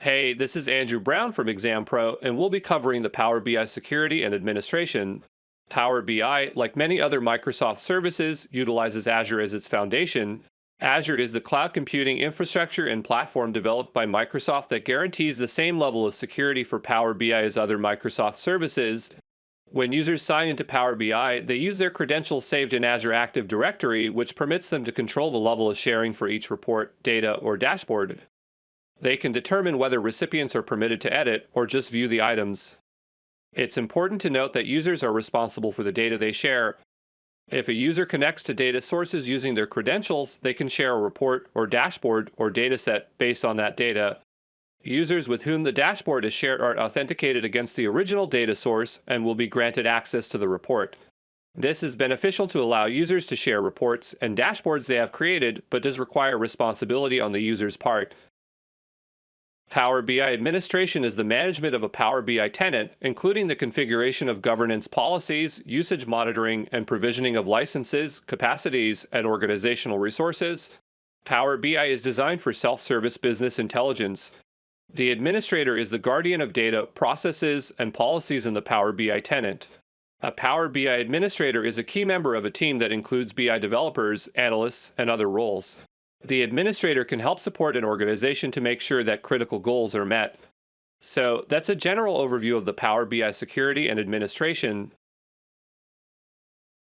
Hey, this is Andrew Brown from Exam Pro, and we'll be covering the Power BI security and administration. Power BI, like many other Microsoft services, utilizes Azure as its foundation. Azure is the cloud computing infrastructure and platform developed by Microsoft that guarantees the same level of security for Power BI as other Microsoft services. When users sign into Power BI, they use their credentials saved in Azure Active Directory, which permits them to control the level of sharing for each report, data, or dashboard. They can determine whether recipients are permitted to edit or just view the items. It's important to note that users are responsible for the data they share. If a user connects to data sources using their credentials, they can share a report or dashboard or dataset based on that data. Users with whom the dashboard is shared are authenticated against the original data source and will be granted access to the report. This is beneficial to allow users to share reports and dashboards they have created, but does require responsibility on the user's part. Power BI administration is the management of a Power BI tenant, including the configuration of governance policies, usage monitoring, and provisioning of licenses, capacities, and organizational resources. Power BI is designed for self-service business intelligence. The administrator is the guardian of data, processes, and policies in the Power BI tenant. A Power BI administrator is a key member of a team that includes BI developers, analysts, and other roles. The administrator can help support an organization to make sure that critical goals are met. So that's a general overview of the Power BI security and administration.